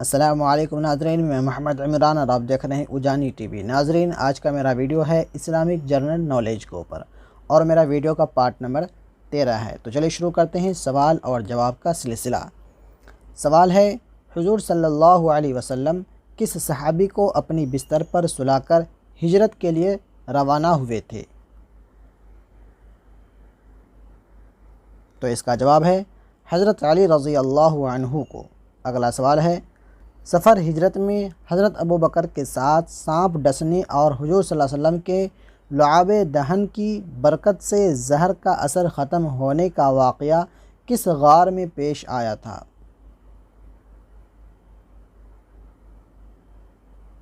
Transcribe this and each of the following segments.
السلام علیکم ناظرین، میں محمد عمران اور آپ دیکھ رہے ہیں اجانی ٹی وی۔ ناظرین، آج کا میرا ویڈیو ہے اسلامک جنرل نالج کے اوپر، اور میرا ویڈیو کا پارٹ نمبر 13 ہے۔ تو چلیے شروع کرتے ہیں سوال اور جواب کا سلسلہ۔ سوال ہے، حضور صلی اللہ علیہ وسلم کس صحابی کو اپنی بستر پر سلا کر ہجرت کے لیے روانہ ہوئے تھے؟ تو اس کا جواب ہے حضرت علی رضی اللہ عنہ کو۔ اگلا سوال ہے، سفر ہجرت میں حضرت ابوبکر کے ساتھ سانپ ڈسنے اور حضور صلی اللہ علیہ وسلم کے لعاب دہن کی برکت سے زہر کا اثر ختم ہونے کا واقعہ کس غار میں پیش آیا تھا؟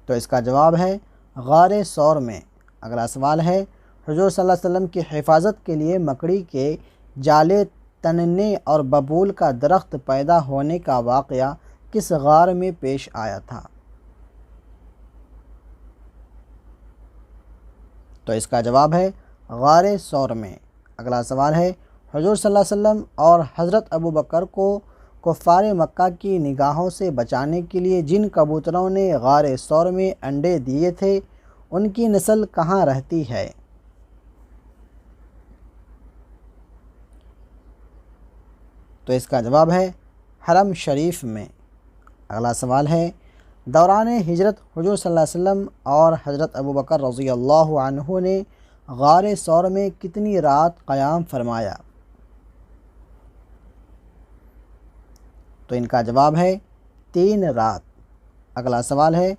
تو اس کا جواب ہے غار ثور میں۔ اگلا سوال ہے، حضور صلی اللہ علیہ وسلم کی حفاظت کے لیے مکڑی کے جالے تننے اور ببول کا درخت پیدا ہونے کا واقعہ کس غار میں پیش آیا تھا؟ تو اس کا جواب ہے غار ثور میں۔ اگلا سوال ہے، حضور صلی اللہ علیہ وسلم اور حضرت ابوبکر کو کفار مکہ کی نگاہوں سے بچانے کے لیے جن کبوتروں نے غار ثور میں انڈے دیے تھے، ان کی نسل کہاں رہتی ہے؟ تو اس کا جواب ہے حرم شریف میں۔ اگلا سوال ہے، دوران ہجرت حضور صلی اللہ علیہ وسلم اور حضرت ابوبکر رضی اللہ عنہ نے غار ثور میں کتنی رات قیام فرمایا؟ تو ان کا جواب ہے 3 رات۔ اگلا سوال ہے،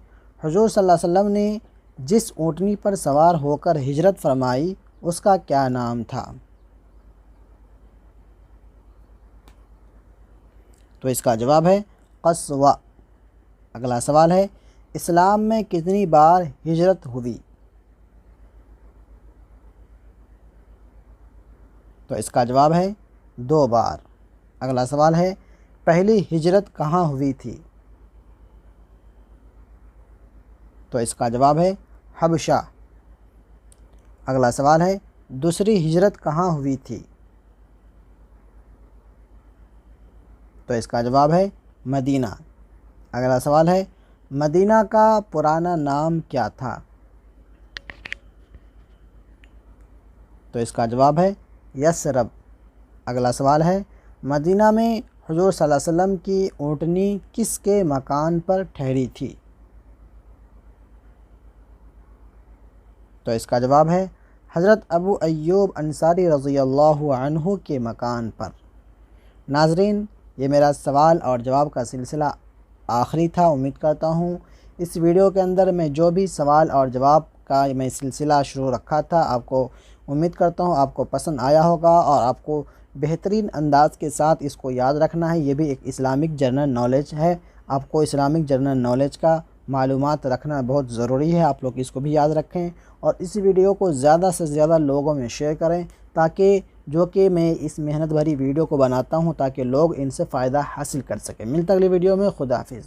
حضور صلی اللہ علیہ وسلم نے جس اونٹنی پر سوار ہو کر ہجرت فرمائی اس کا کیا نام تھا؟ تو اس کا جواب ہے قصوہ۔ اگلا سوال ہے، اسلام میں کتنی بار ہجرت ہوئی؟ تو اس کا جواب ہے 2 بار۔ اگلا سوال ہے، پہلی ہجرت کہاں ہوئی تھی؟ تو اس کا جواب ہے حبشہ۔ اگلا سوال ہے، دوسری ہجرت کہاں ہوئی تھی؟ تو اس کا جواب ہے مدینہ۔ اگلا سوال ہے، مدینہ کا پرانا نام کیا تھا؟ تو اس کا جواب ہے یثرب۔ اگلا سوال ہے، مدینہ میں حضور صلی اللہ علیہ وسلم کی اونٹنی کس کے مکان پر ٹھہری تھی؟ تو اس کا جواب ہے حضرت ابو ایوب انصاری رضی اللہ عنہ کے مکان پر۔ ناظرین، یہ میرا سوال اور جواب کا سلسلہ آخری تھا۔ امید کرتا ہوں اس ویڈیو کے اندر میں جو بھی سوال اور جواب کا میں سلسلہ شروع رکھا تھا، آپ کو امید کرتا ہوں آپ کو پسند آیا ہوگا، اور آپ کو بہترین انداز کے ساتھ اس کو یاد رکھنا ہے۔ یہ بھی ایک اسلامک جنرل نالج ہے، آپ کو اسلامک جنرل نالج کا معلومات رکھنا بہت ضروری ہے۔ آپ لوگ اس کو بھی یاد رکھیں، اور اس ویڈیو کو زیادہ سے زیادہ لوگوں میں شیئر کریں، تاکہ جو کہ میں اس محنت بھری ویڈیو کو بناتا ہوں تاکہ لوگ ان سے فائدہ حاصل کر سکیں۔ ملتا اگلی ویڈیو میں، خدا حافظ۔